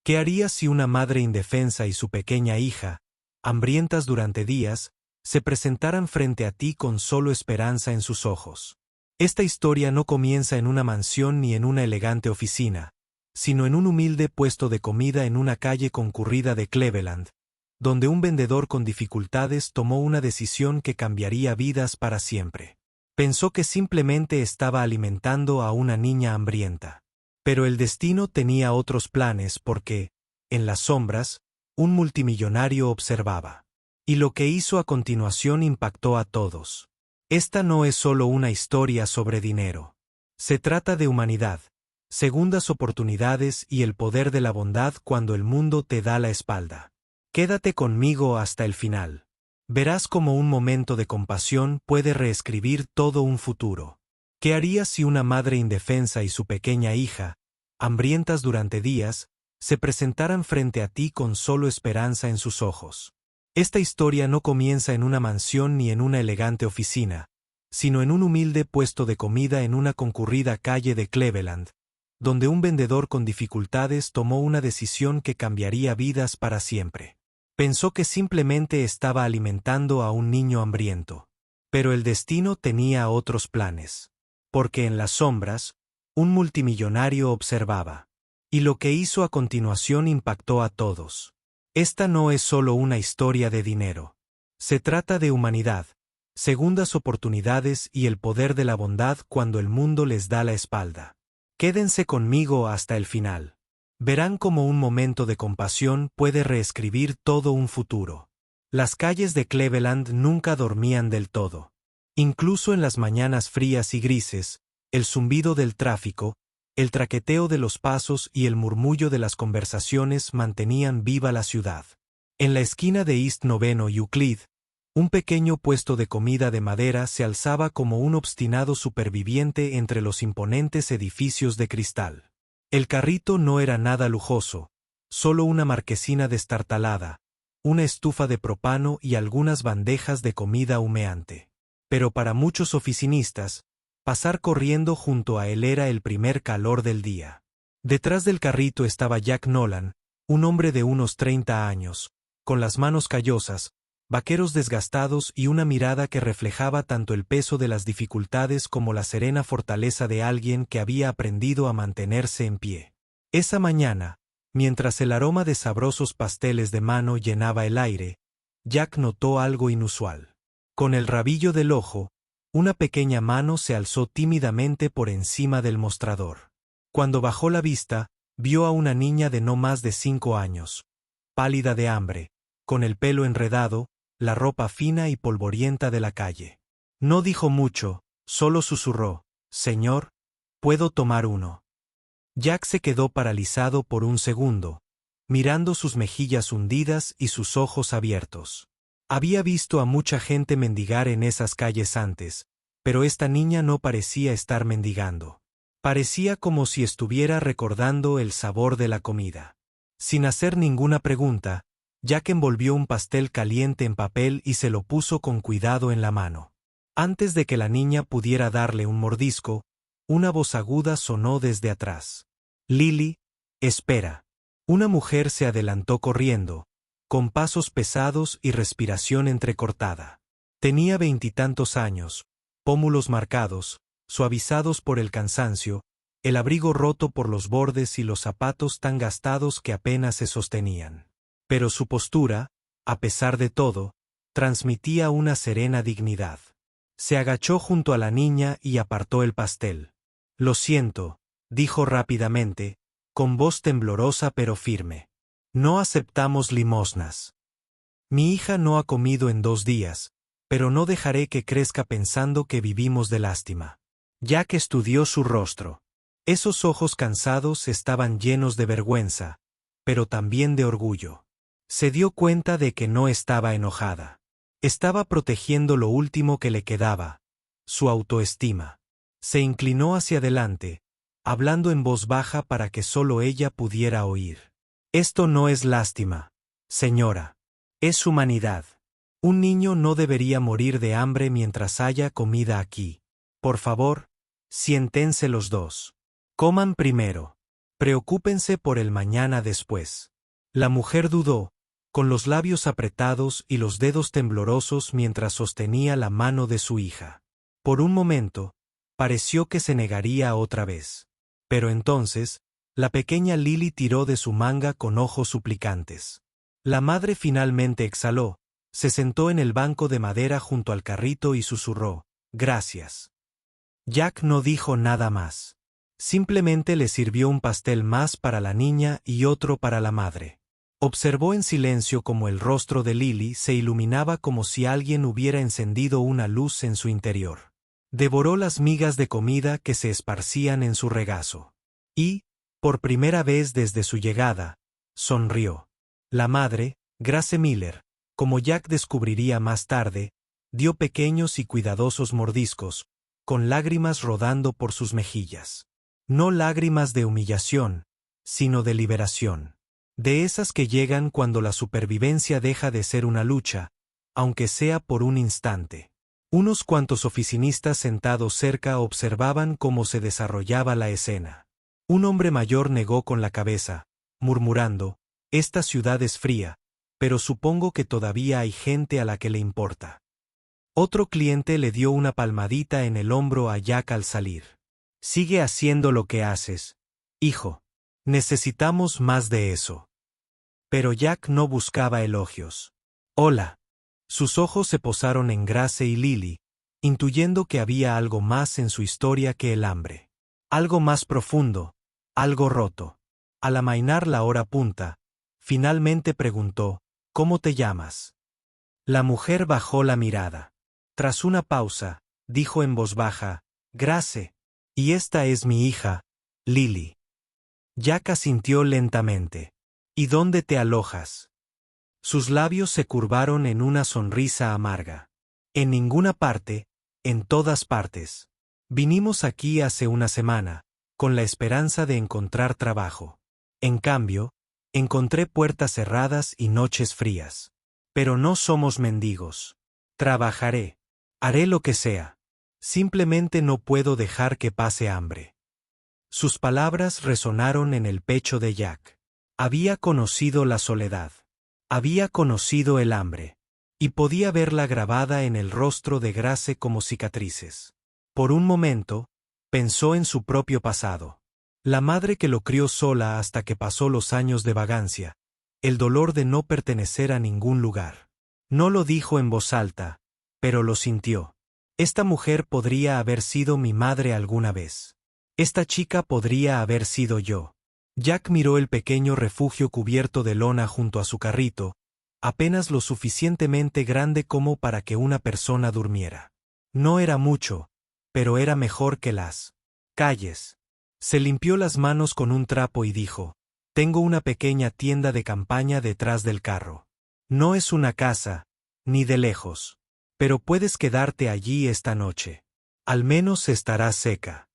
¿Qué harías si una madre indefensa y su pequeña hija, hambrientas durante días, se presentaran frente a ti con solo esperanza en sus ojos? Esta historia no comienza en una mansión ni en una elegante oficina, sino en un humilde puesto de comida en una calle concurrida de Cleveland, donde un vendedor con dificultades tomó una decisión que cambiaría vidas para siempre. Pensó que simplemente estaba alimentando a una niña hambrienta. Pero el destino tenía otros planes porque, en las sombras, un multimillonario observaba. Y lo que hizo a continuación impactó a todos. Esta no es solo una historia sobre dinero. Se trata de humanidad, segundas oportunidades y el poder de la bondad cuando el mundo te da la espalda. Quédate conmigo hasta el final. Verás cómo un momento de compasión puede reescribir todo un futuro. ¿Qué harías si una madre indefensa y su pequeña hija, hambrientas durante días, se presentaran frente a ti con solo esperanza en sus ojos? Esta historia no comienza en una mansión ni en una elegante oficina, sino en un humilde puesto de comida en una concurrida calle de Cleveland, donde un vendedor con dificultades tomó una decisión que cambiaría vidas para siempre. Pensó que simplemente estaba alimentando a un niño hambriento. Pero el destino tenía otros planes. Porque en las sombras, un multimillonario observaba. Y lo que hizo a continuación impactó a todos. Esta no es solo una historia de dinero. Se trata de humanidad, segundas oportunidades y el poder de la bondad cuando el mundo les da la espalda. Quédense conmigo hasta el final. Verán cómo un momento de compasión puede reescribir todo un futuro. Las calles de Cleveland nunca dormían del todo. Incluso en las mañanas frías y grises, el zumbido del tráfico, el traqueteo de los pasos y el murmullo de las conversaciones mantenían viva la ciudad. En la esquina de East Noveno y Euclid, un pequeño puesto de comida de madera se alzaba como un obstinado superviviente entre los imponentes edificios de cristal. El carrito no era nada lujoso, solo una marquesina destartalada, una estufa de propano y algunas bandejas de comida humeante. Pero para muchos oficinistas, pasar corriendo junto a él era el primer calor del día. Detrás del carrito estaba Jack Nolan, un hombre de unos 30 años, con las manos callosas, vaqueros desgastados y una mirada que reflejaba tanto el peso de las dificultades como la serena fortaleza de alguien que había aprendido a mantenerse en pie. Esa mañana, mientras el aroma de sabrosos pasteles de mano llenaba el aire, Jack notó algo inusual. Con el rabillo del ojo, una pequeña mano se alzó tímidamente por encima del mostrador. Cuando bajó la vista, vio a una niña de no más de 5 años, pálida de hambre, con el pelo enredado, la ropa fina y polvorienta de la calle. No dijo mucho, solo susurró: «Señor, ¿puedo tomar uno?». Jack se quedó paralizado por un segundo, mirando sus mejillas hundidas y sus ojos abiertos. Había visto a mucha gente mendigar en esas calles antes, pero esta niña no parecía estar mendigando. Parecía como si estuviera recordando el sabor de la comida. Sin hacer ninguna pregunta, Jack envolvió un pastel caliente en papel y se lo puso con cuidado en la mano. Antes de que la niña pudiera darle un mordisco, una voz aguda sonó desde atrás. «Lily, espera». Una mujer se adelantó corriendo, con pasos pesados y respiración entrecortada. Tenía 20 y tantos años, pómulos marcados, suavizados por el cansancio, el abrigo roto por los bordes y los zapatos tan gastados que apenas se sostenían. Pero su postura, a pesar de todo, transmitía una serena dignidad. Se agachó junto a la niña y apartó el pastel. «Lo siento», dijo rápidamente, con voz temblorosa pero firme. «No aceptamos limosnas. Mi hija no ha comido en 2 días, pero no dejaré que crezca pensando que vivimos de lástima». Jack estudió su rostro. Esos ojos cansados estaban llenos de vergüenza, pero también de orgullo. Se dio cuenta de que no estaba enojada. Estaba protegiendo lo último que le quedaba, su autoestima. Se inclinó hacia adelante, hablando en voz baja para que solo ella pudiera oír. «Esto no es lástima, señora. Es humanidad. Un niño no debería morir de hambre mientras haya comida aquí. Por favor, siéntense los dos. Coman primero». Preocúpense por el mañana después. La mujer dudó, con los labios apretados y los dedos temblorosos mientras sostenía la mano de su hija. Por un momento, pareció que se negaría otra vez. Pero entonces, la pequeña Lily tiró de su manga con ojos suplicantes. La madre finalmente exhaló, se sentó en el banco de madera junto al carrito y susurró, «Gracias». Jack no dijo nada más. Simplemente le sirvió un pastel más para la niña y otro para la madre. Observó en silencio cómo el rostro de Lily se iluminaba como si alguien hubiera encendido una luz en su interior. Devoró las migas de comida que se esparcían en su regazo. Y, por primera vez desde su llegada, sonrió. La madre, Grace Miller, como Jack descubriría más tarde, dio pequeños y cuidadosos mordiscos, con lágrimas rodando por sus mejillas. No lágrimas de humillación, sino de liberación. De esas que llegan cuando la supervivencia deja de ser una lucha, aunque sea por un instante. Unos cuantos oficinistas sentados cerca observaban cómo se desarrollaba la escena. Un hombre mayor negó con la cabeza, murmurando, «Esta ciudad es fría, pero supongo que todavía hay gente a la que le importa». Otro cliente le dio una palmadita en el hombro a Jack al salir. «Sigue haciendo lo que haces, hijo. Necesitamos más de eso». Pero Jack no buscaba elogios. «Hola». Sus ojos se posaron en Grace y Lily, intuyendo que había algo más en su historia que el hambre. Algo más profundo, algo roto. Al amainar la hora punta, finalmente preguntó, «¿Cómo te llamas?». La mujer bajó la mirada. Tras una pausa, dijo en voz baja, «Grace. Y esta es mi hija, Lily». Jack asintió lentamente. «¿Y dónde te alojas?». Sus labios se curvaron en una sonrisa amarga. «En ninguna parte, en todas partes. Vinimos aquí hace una semana, con la esperanza de encontrar trabajo. En cambio, encontré puertas cerradas y noches frías. Pero no somos mendigos. Trabajaré. Haré lo que sea. Simplemente no puedo dejar que pase hambre». Sus palabras resonaron en el pecho de Jack. Había conocido la soledad. Había conocido el hambre. Y podía verla grabada en el rostro de Grace como cicatrices. Por un momento, pensó en su propio pasado. La madre que lo crió sola hasta que pasó los años de vagancia. El dolor de no pertenecer a ningún lugar. No lo dijo en voz alta, pero lo sintió. Esta mujer podría haber sido mi madre alguna vez. Esta chica podría haber sido yo. Jack miró el pequeño refugio cubierto de lona junto a su carrito, apenas lo suficientemente grande como para que una persona durmiera. No era mucho, pero era mejor que las calles. Se limpió las manos con un trapo y dijo, «Tengo una pequeña tienda de campaña detrás del carro. No es una casa, ni de lejos. Pero puedes quedarte allí esta noche. Al menos estarás seca».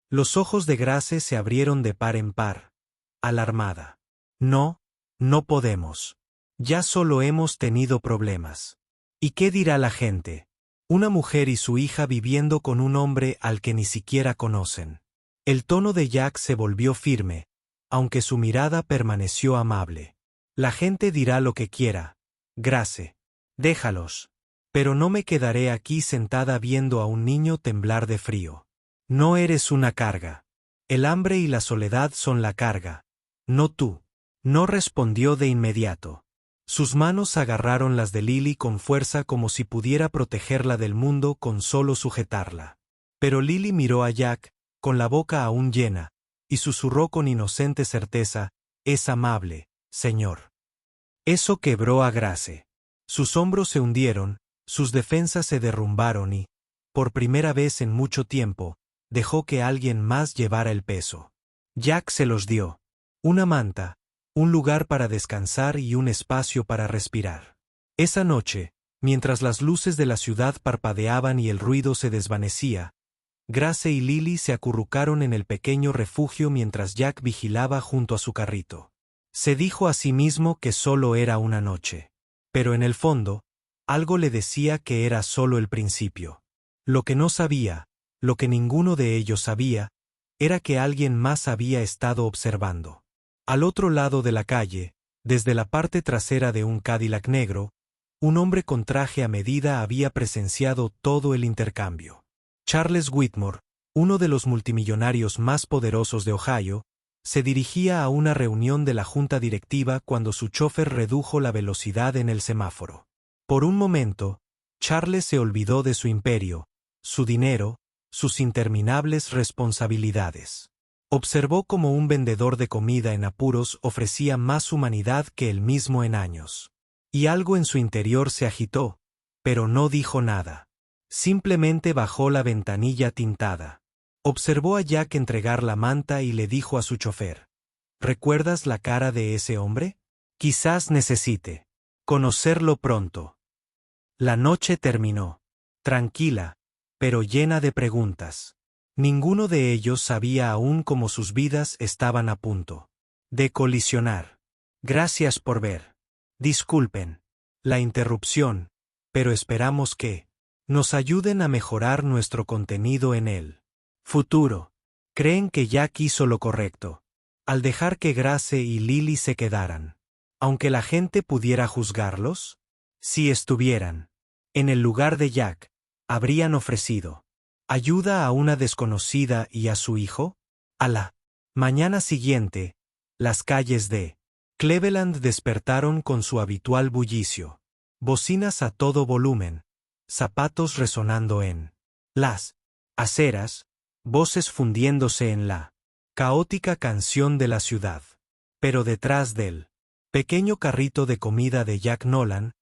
Los ojos de Grace se abrieron de par en par, alarmada. «No, no podemos. Ya solo hemos tenido problemas. ¿Y qué dirá la gente? Una mujer y su hija viviendo con un hombre al que ni siquiera conocen». El tono de Jack se volvió firme, aunque su mirada permaneció amable. «La gente dirá lo que quiera. Grace. Déjalos. Pero no me quedaré aquí sentada viendo a un niño temblar de frío. No eres una carga. El hambre y la soledad son la carga, no tú». No respondió de inmediato. Sus manos agarraron las de Lily con fuerza como si pudiera protegerla del mundo con solo sujetarla. Pero Lily miró a Jack, con la boca aún llena, y susurró con inocente certeza, «Es amable, señor». Eso quebró a Grace. Sus hombros se hundieron, sus defensas se derrumbaron y, por primera vez en mucho tiempo, dejó que alguien más llevara el peso. Jack se los dio. Una manta, un lugar para descansar y un espacio para respirar. Esa noche, mientras las luces de la ciudad parpadeaban y el ruido se desvanecía, Grace y Lily se acurrucaron en el pequeño refugio mientras Jack vigilaba junto a su carrito. Se dijo a sí mismo que solo era una noche. Pero en el fondo, algo le decía que era solo el principio. Lo que no sabía, lo que ninguno de ellos sabía, era que alguien más había estado observando. Al otro lado de la calle, desde la parte trasera de un Cadillac negro, un hombre con traje a medida había presenciado todo el intercambio. Charles Whitmore, uno de los multimillonarios más poderosos de Ohio, se dirigía a una reunión de la junta directiva cuando su chofer redujo la velocidad en el semáforo. Por un momento, Charles se olvidó de su imperio, su dinero, sus interminables responsabilidades. Observó cómo un vendedor de comida en apuros ofrecía más humanidad que él mismo en años. Y algo en su interior se agitó, pero no dijo nada. Simplemente bajó la ventanilla tintada. Observó a Jack entregar la manta y le dijo a su chofer: ¿recuerdas la cara de ese hombre? Quizás necesite conocerlo pronto. La noche terminó. Tranquila, pero llena de preguntas. Ninguno de ellos sabía aún cómo sus vidas estaban a punto de colisionar. Gracias por ver. Disculpen la interrupción, pero esperamos que nos ayuden a mejorar nuestro contenido en el futuro. ¿Creen que Jack hizo lo correcto al dejar que Grace y Lily se quedaran, aunque la gente pudiera juzgarlos? Si estuvieran en el lugar de Jack, ¿habrían ofrecido ayuda a una desconocida y a su hijo? A la mañana siguiente, las calles de Cleveland despertaron con su habitual bullicio. Bocinas a todo volumen, zapatos resonando en las aceras, voces fundiéndose en la caótica canción de la ciudad. Pero detrás del pequeño carrito de comida de Jack Nolan,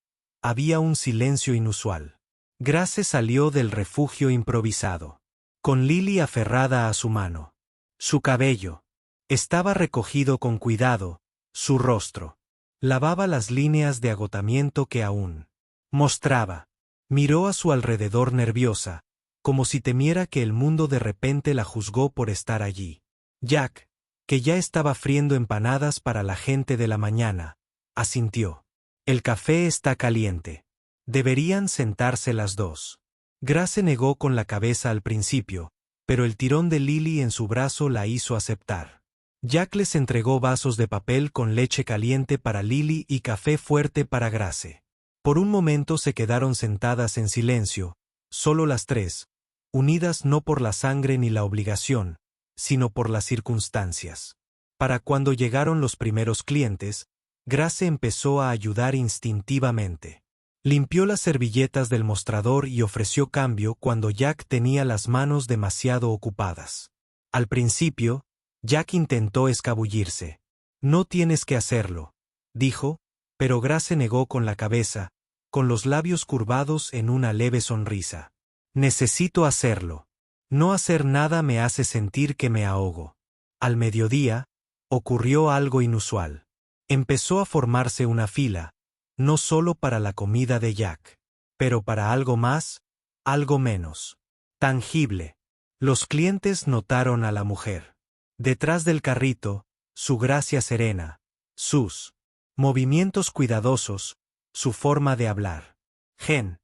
había un silencio inusual. Grace salió del refugio improvisado, con Lily aferrada a su mano. Su cabello estaba recogido con cuidado, su rostro lavaba las líneas de agotamiento que aún mostraba. Miró a su alrededor nerviosa, como si temiera que el mundo de repente la juzgó por estar allí. Jack, que ya estaba friendo empanadas para la gente de la mañana, asintió. El café está caliente. Deberían sentarse las dos. Grace negó con la cabeza al principio, pero el tirón de Lily en su brazo la hizo aceptar. Jack les entregó vasos de papel con leche caliente para Lily y café fuerte para Grace. Por un momento se quedaron sentadas en silencio, solo las tres, unidas no por la sangre ni la obligación, sino por las circunstancias. Para cuando llegaron los primeros clientes, Grace empezó a ayudar instintivamente. Limpió las servilletas del mostrador y ofreció cambio cuando Jack tenía las manos demasiado ocupadas. Al principio, Jack intentó escabullirse. No tienes que hacerlo, dijo, pero Grace negó con la cabeza, con los labios curvados en una leve sonrisa. Necesito hacerlo. No hacer nada me hace sentir que me ahogo. Al mediodía, ocurrió algo inusual. Empezó a formarse una fila, no solo para la comida de Jack, pero para algo más, algo menos tangible. Los clientes notaron a la mujer. Detrás del carrito, su gracia serena, sus movimientos cuidadosos, su forma de hablar. Jen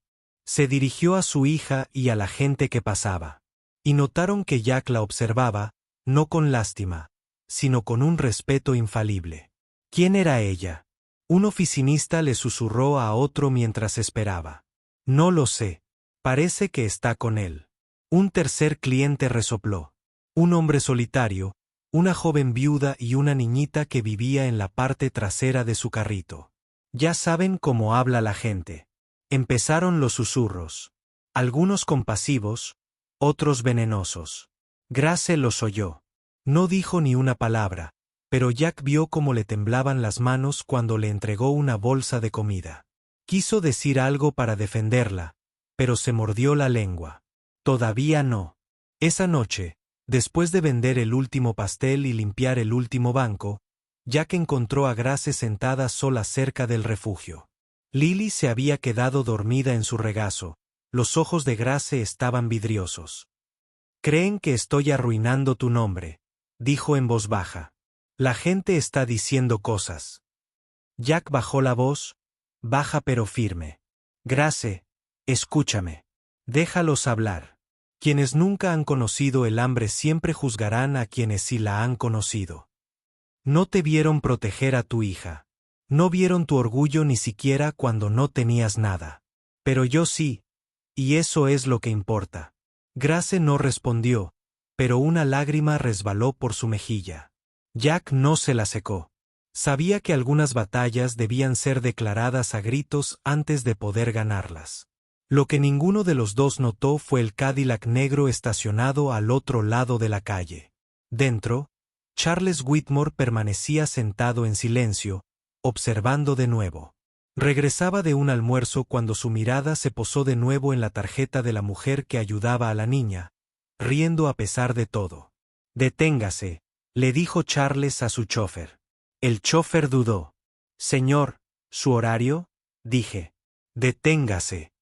se dirigió a su hija y a la gente que pasaba. Y notaron que Jack la observaba, no con lástima, sino con un respeto infalible. ¿Quién era ella? Un oficinista le susurró a otro mientras esperaba. No lo sé. Parece que está con él. Un tercer cliente resopló. Un hombre solitario, una joven viuda y una niñita que vivía en la parte trasera de su carrito. Ya saben cómo habla la gente. Empezaron los susurros. Algunos compasivos, otros venenosos. Grace los oyó. No dijo ni una palabra, pero Jack vio cómo le temblaban las manos cuando le entregó una bolsa de comida. Quiso decir algo para defenderla, pero se mordió la lengua. Todavía no. Esa noche, después de vender el último pastel y limpiar el último banco, Jack encontró a Grace sentada sola cerca del refugio. Lily se había quedado dormida en su regazo. Los ojos de Grace estaban vidriosos. «Creen que estoy arruinando tu nombre», dijo en voz baja. «La gente está diciendo cosas». Jack bajó la voz, baja pero firme. «Grace, escúchame. Déjalos hablar. Quienes nunca han conocido el hambre siempre juzgarán a quienes sí la han conocido. No te vieron proteger a tu hija. No vieron tu orgullo ni siquiera cuando no tenías nada. Pero yo sí, y eso es lo que importa. Grace no respondió, pero una lágrima resbaló por su mejilla. Jack no se la secó. Sabía que algunas batallas debían ser declaradas a gritos antes de poder ganarlas. Lo que ninguno de los dos notó fue el Cadillac negro estacionado al otro lado de la calle. Dentro, Charles Whitmore permanecía sentado en silencio, observando de nuevo. Regresaba de un almuerzo cuando su mirada se posó de nuevo en la tarjeta de la mujer que ayudaba a la niña, riendo a pesar de todo. «Deténgase», le dijo Charles a su chofer. El chofer dudó. «Señor, ¿su horario?», dije. «Deténgase».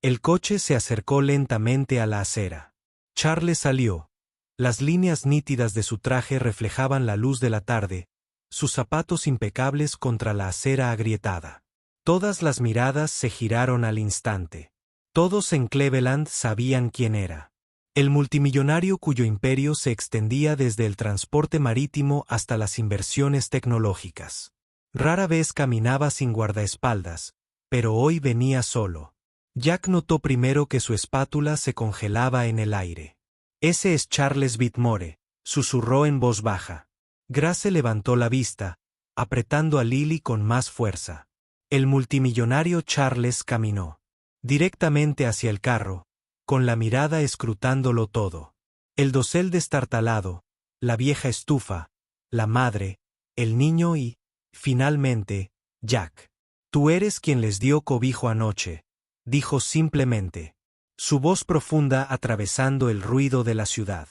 El coche se acercó lentamente a la acera. Charles salió. Las líneas nítidas de su traje reflejaban la luz de la tarde, sus zapatos impecables contra la acera agrietada. Todas las miradas se giraron al instante. Todos en Cleveland sabían quién era. El multimillonario cuyo imperio se extendía desde el transporte marítimo hasta las inversiones tecnológicas. Rara vez caminaba sin guardaespaldas, pero hoy venía solo. Jack notó primero que su espátula se congelaba en el aire. «Ese es Charles Whitmore», susurró en voz baja. Grace levantó la vista, apretando a Lily con más fuerza. El multimillonario Charles caminó directamente hacia el carro, con la mirada escrutándolo todo. El dosel destartalado, la vieja estufa, la madre, el niño y, finalmente, Jack. «Tú eres quien les dio cobijo anoche», dijo simplemente. Su voz profunda atravesando el ruido de la ciudad.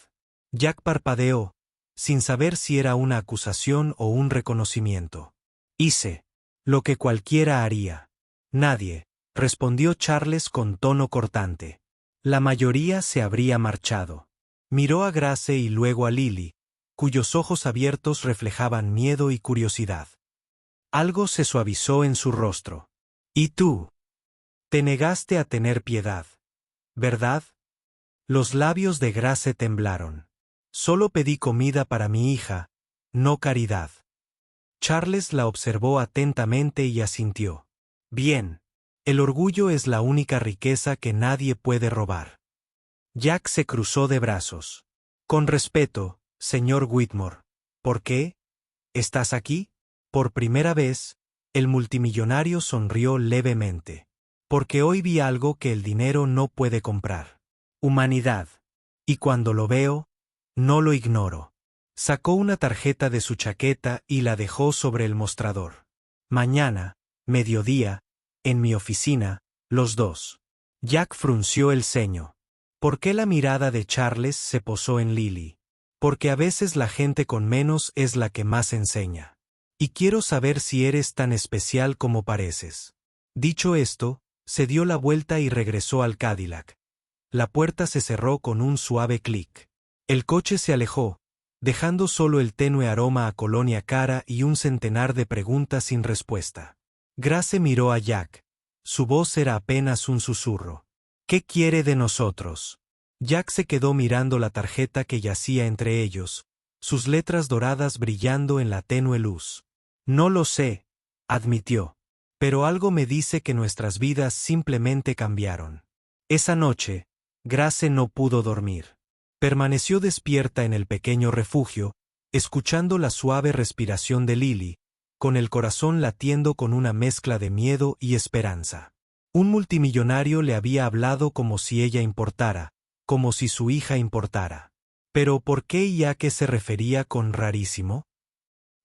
Jack parpadeó, sin saber si era una acusación o un reconocimiento. «Hice lo que cualquiera haría». «Nadie», respondió Charles con tono cortante. «La mayoría se habría marchado». Miró a Grace y luego a Lily, cuyos ojos abiertos reflejaban miedo y curiosidad. Algo se suavizó en su rostro. «¿Y tú? Te negaste a tener piedad, ¿verdad?». Los labios de Grace temblaron. «Solo pedí comida para mi hija, no caridad». Charles la observó atentamente y asintió. «Bien. El orgullo es la única riqueza que nadie puede robar». Jack se cruzó de brazos. «Con respeto, señor Whitmore. ¿Por qué? ¿Estás aquí?». Por primera vez, el multimillonario sonrió levemente. «Porque hoy vi algo que el dinero no puede comprar. Humanidad. Y cuando lo veo, no lo ignoro». Sacó una tarjeta de su chaqueta y la dejó sobre el mostrador. «Mañana, mediodía, en mi oficina, los dos». Jack frunció el ceño. ¿Por qué la mirada de Charles se posó en Lily? Porque a veces la gente con menos es la que más enseña. Y quiero saber si eres tan especial como pareces. Dicho esto, se dio la vuelta y regresó al Cadillac. La puerta se cerró con un suave clic. El coche se alejó, dejando solo el tenue aroma a colonia cara y un centenar de preguntas sin respuesta. Grace miró a Jack. Su voz era apenas un susurro. «¿Qué quiere de nosotros?». Jack se quedó mirando la tarjeta que yacía entre ellos, sus letras doradas brillando en la tenue luz. «No lo sé», admitió. «Pero algo me dice que nuestras vidas simplemente cambiaron». Esa noche, Grace no pudo dormir. Permaneció despierta en el pequeño refugio, escuchando la suave respiración de Lily, con el corazón latiendo con una mezcla de miedo y esperanza. Un multimillonario le había hablado como si ella importara, como si su hija importara. Pero ¿por qué y a qué se refería con rarísimo?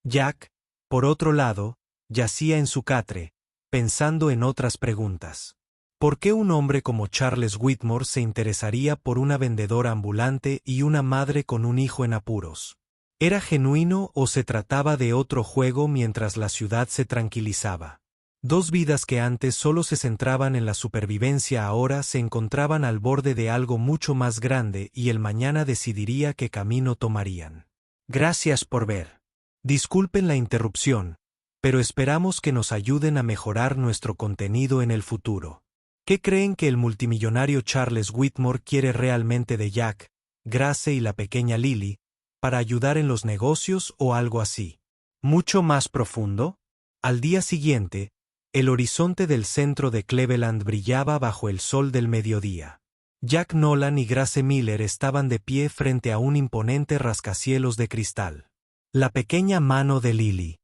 Jack, por otro lado, yacía en su catre, pensando en otras preguntas. ¿Por qué un hombre como Charles Whitmore se interesaría por una vendedora ambulante y una madre con un hijo en apuros? ¿Era genuino o se trataba de otro juego mientras la ciudad se tranquilizaba? Dos vidas que antes solo se centraban en la supervivencia ahora se encontraban al borde de algo mucho más grande y el mañana decidiría qué camino tomarían. Gracias por ver. Disculpen la interrupción, pero esperamos que nos ayuden a mejorar nuestro contenido en el futuro. ¿Qué creen que el multimillonario Charles Whitmore quiere realmente de Jack, Grace y la pequeña Lily, para ayudar en los negocios o algo así? ¿Mucho más profundo? Al día siguiente, el horizonte del centro de Cleveland brillaba bajo el sol del mediodía. Jack Nolan y Grace Miller estaban de pie frente a un imponente rascacielos de cristal. La pequeña mano de Lily,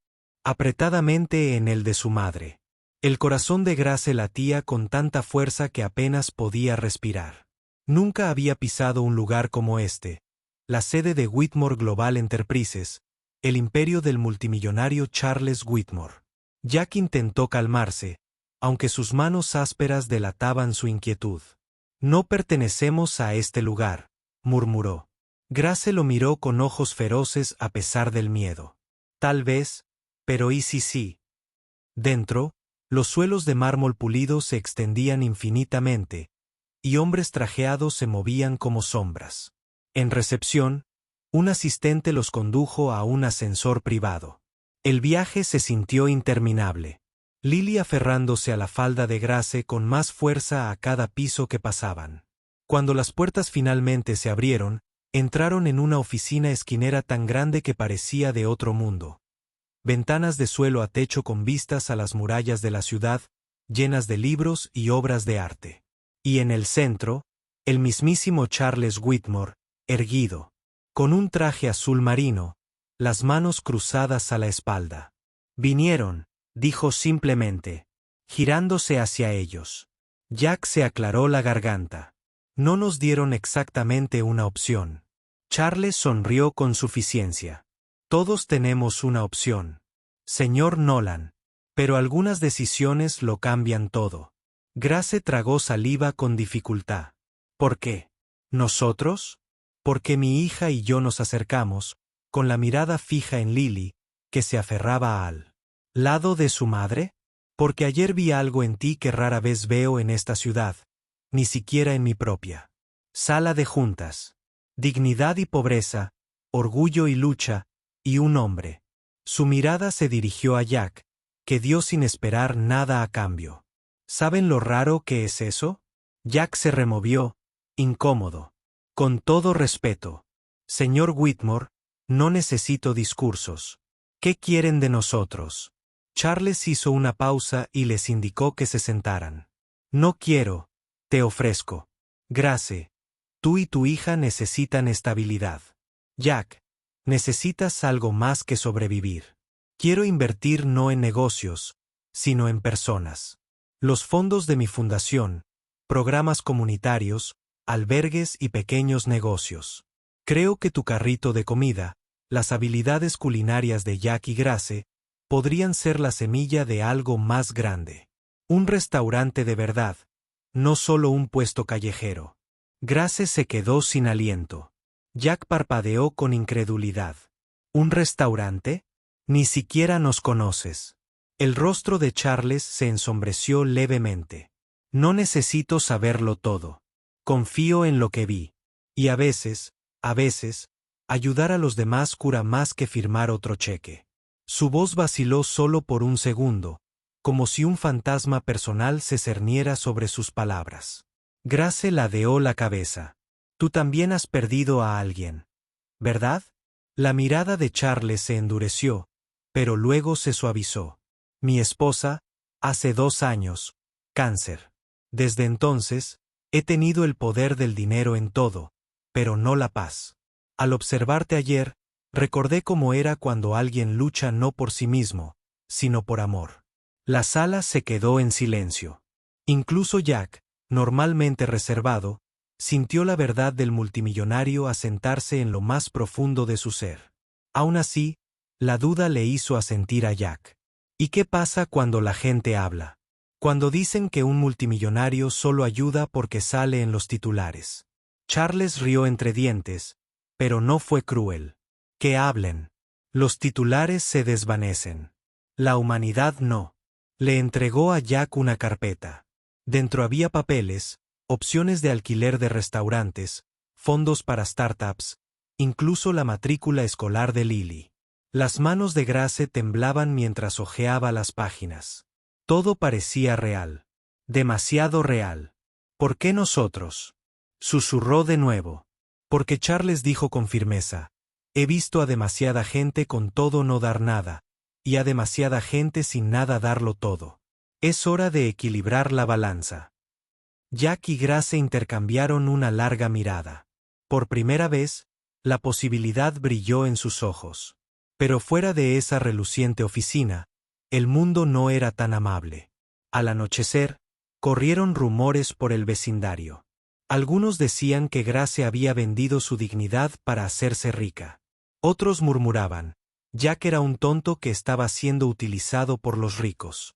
apretadamente en el de su madre. El corazón de Grace latía con tanta fuerza que apenas podía respirar. Nunca había pisado un lugar como este, la sede de Whitmore Global Enterprises, el imperio del multimillonario Charles Whitmore. Jack intentó calmarse, aunque sus manos ásperas delataban su inquietud. No pertenecemos a este lugar, murmuró. Grace lo miró con ojos feroces a pesar del miedo. Tal vez, pero ¿y si sí? Dentro, los suelos de mármol pulido se extendían infinitamente, y hombres trajeados se movían como sombras. En recepción, un asistente los condujo a un ascensor privado. El viaje se sintió interminable. Lily aferrándose a la falda de Grace con más fuerza a cada piso que pasaban. Cuando las puertas finalmente se abrieron, entraron en una oficina esquinera tan grande que parecía de otro mundo. Ventanas de suelo a techo con vistas a las murallas de la ciudad, llenas de libros y obras de arte. Y en el centro, el mismísimo Charles Whitmore, erguido, con un traje azul marino, las manos cruzadas a la espalda. Vinieron, dijo simplemente, girándose hacia ellos. Jack se aclaró la garganta. No nos dieron exactamente una opción. Charles sonrió con suficiencia. Todos tenemos una opción, señor Nolan, pero algunas decisiones lo cambian todo. Grace tragó saliva con dificultad. ¿Por qué? ¿Nosotros? Porque mi hija y yo nos acercamos, con la mirada fija en Lily, que se aferraba al lado de su madre. Porque ayer vi algo en ti que rara vez veo en esta ciudad, ni siquiera en mi propia sala de juntas. Dignidad y pobreza, orgullo y lucha, y un hombre. Su mirada se dirigió a Jack, que dio sin esperar nada a cambio. ¿Saben lo raro que es eso? Jack se removió, incómodo. Con todo respeto, señor Whitmore, no necesito discursos. ¿Qué quieren de nosotros? Charles hizo una pausa y les indicó que se sentaran. No quiero, te ofrezco. Grace, tú y tu hija necesitan estabilidad. Jack, necesitas algo más que sobrevivir. Quiero invertir no en negocios, sino en personas. Los fondos de mi fundación, programas comunitarios, albergues y pequeños negocios. Creo que tu carrito de comida, las habilidades culinarias de Jack y Grace, podrían ser la semilla de algo más grande. Un restaurante de verdad, no solo un puesto callejero. Grace se quedó sin aliento. Jack parpadeó con incredulidad. ¿Un restaurante? Ni siquiera nos conoces. El rostro de Charles se ensombreció levemente. No necesito saberlo todo. Confío en lo que vi. Y a veces, ayudar a los demás cura más que firmar otro cheque. Su voz vaciló solo por un segundo, como si un fantasma personal se cerniera sobre sus palabras. Grace ladeó la cabeza. Tú también has perdido a alguien, ¿verdad? La mirada de Charles se endureció, pero luego se suavizó. Mi esposa, hace 2 años, cáncer. Desde entonces, he tenido el poder del dinero en todo, pero no la paz. Al observarte ayer, recordé cómo era cuando alguien lucha no por sí mismo, sino por amor. La sala se quedó en silencio. Incluso Jack, normalmente reservado, sintió la verdad del multimillonario asentarse en lo más profundo de su ser. Aún así, la duda le hizo asentir a Jack. ¿Y qué pasa cuando la gente habla? Cuando dicen que un multimillonario solo ayuda porque sale en los titulares. Charles rió entre dientes, pero no fue cruel. Que hablen. Los titulares se desvanecen. La humanidad no. Le entregó a Jack una carpeta. Dentro había papeles, opciones de alquiler de restaurantes, fondos para startups, incluso la matrícula escolar de Lily. Las manos de Grace temblaban mientras hojeaba las páginas. Todo parecía real. Demasiado real. ¿Por qué nosotros? Susurró de nuevo. Porque Charles dijo con firmeza. He visto a demasiada gente con todo no dar nada, y a demasiada gente sin nada darlo todo. Es hora de equilibrar la balanza. Jack y Grace intercambiaron una larga mirada. Por primera vez, la posibilidad brilló en sus ojos. Pero fuera de esa reluciente oficina, el mundo no era tan amable. Al anochecer, corrieron rumores por el vecindario. Algunos decían que Grace había vendido su dignidad para hacerse rica. Otros murmuraban, Jack era un tonto que estaba siendo utilizado por los ricos.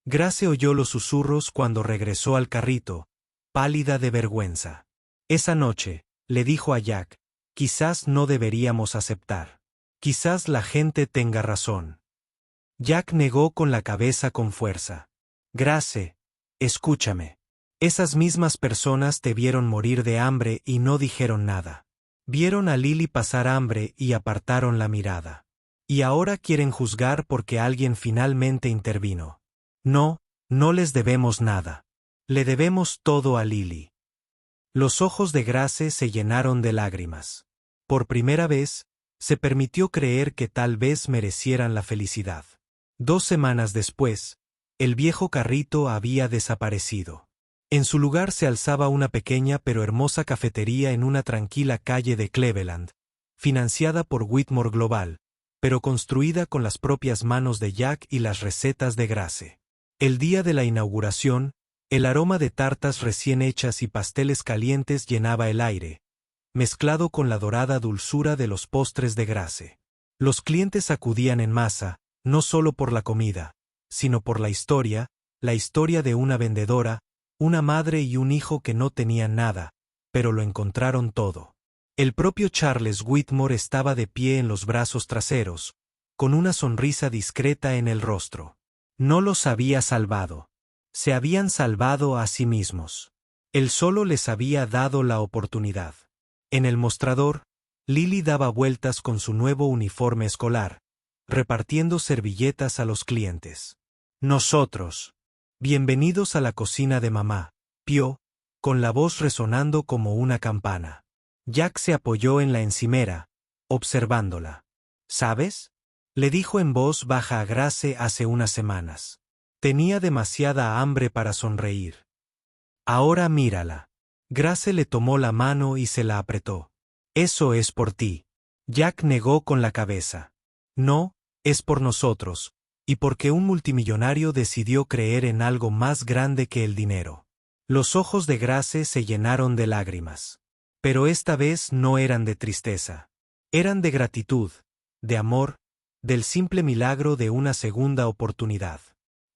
Grace oyó los susurros cuando regresó al carrito, pálida de vergüenza. Esa noche, le dijo a Jack, quizás no deberíamos aceptar. Quizás la gente tenga razón. Jack negó con la cabeza con fuerza. Grace, escúchame. Esas mismas personas te vieron morir de hambre y no dijeron nada. Vieron a Lily pasar hambre y apartaron la mirada. Y ahora quieren juzgar porque alguien finalmente intervino. No, no les debemos nada. Le debemos todo a Lily. Los ojos de Grace se llenaron de lágrimas. Por primera vez, se permitió creer que tal vez merecieran la felicidad. 2 semanas después, el viejo carrito había desaparecido. En su lugar se alzaba una pequeña pero hermosa cafetería en una tranquila calle de Cleveland, financiada por Whitmore Global, pero construida con las propias manos de Jack y las recetas de Grace. El día de la inauguración, el aroma de tartas recién hechas y pasteles calientes llenaba el aire, mezclado con la dorada dulzura de los postres de Grace. Los clientes acudían en masa, no solo por la comida, sino por la historia de una vendedora, una madre y un hijo que no tenían nada, pero lo encontraron todo. El propio Charles Whitmore estaba de pie en los brazos traseros, con una sonrisa discreta en el rostro. No los había salvado. Se habían salvado a sí mismos. Él solo les había dado la oportunidad. En el mostrador, Lily daba vueltas con su nuevo uniforme escolar, repartiendo servilletas a los clientes. Nosotros. Bienvenidos a la cocina de mamá, pió, con la voz resonando como una campana. Jack se apoyó en la encimera, observándola. ¿Sabes? Le dijo en voz baja a Grace hace unas semanas. Tenía demasiada hambre para sonreír. Ahora mírala. Grace le tomó la mano y se la apretó. Eso es por ti. Jack negó con la cabeza. No, es por nosotros, y porque un multimillonario decidió creer en algo más grande que el dinero. Los ojos de Grace se llenaron de lágrimas. Pero esta vez no eran de tristeza. Eran de gratitud, de amor, del simple milagro de una segunda oportunidad.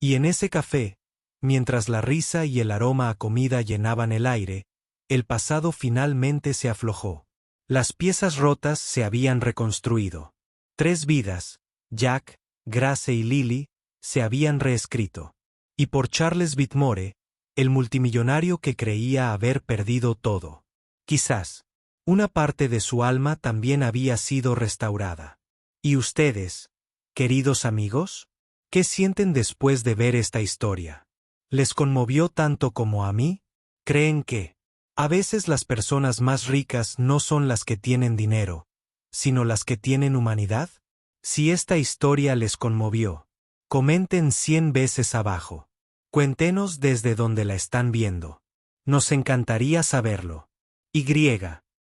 Y en ese café, mientras la risa y el aroma a comida llenaban el aire, el pasado finalmente se aflojó. Las piezas rotas se habían reconstruido. 3 vidas, Jack, Grace y Lily, se habían reescrito. Y por Charles Whitmore, el multimillonario que creía haber perdido todo. Quizás, una parte de su alma también había sido restaurada. ¿Y ustedes, queridos amigos? ¿Qué sienten después de ver esta historia? ¿Les conmovió tanto como a mí? ¿Creen que a veces las personas más ricas no son las que tienen dinero, sino las que tienen humanidad? Si esta historia les conmovió, comenten 100 veces abajo. Cuéntenos desde donde la están viendo. Nos encantaría saberlo. Y,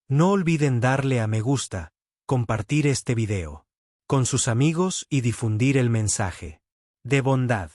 no olviden darle a me gusta, compartir este video con sus amigos y difundir el mensaje de bondad.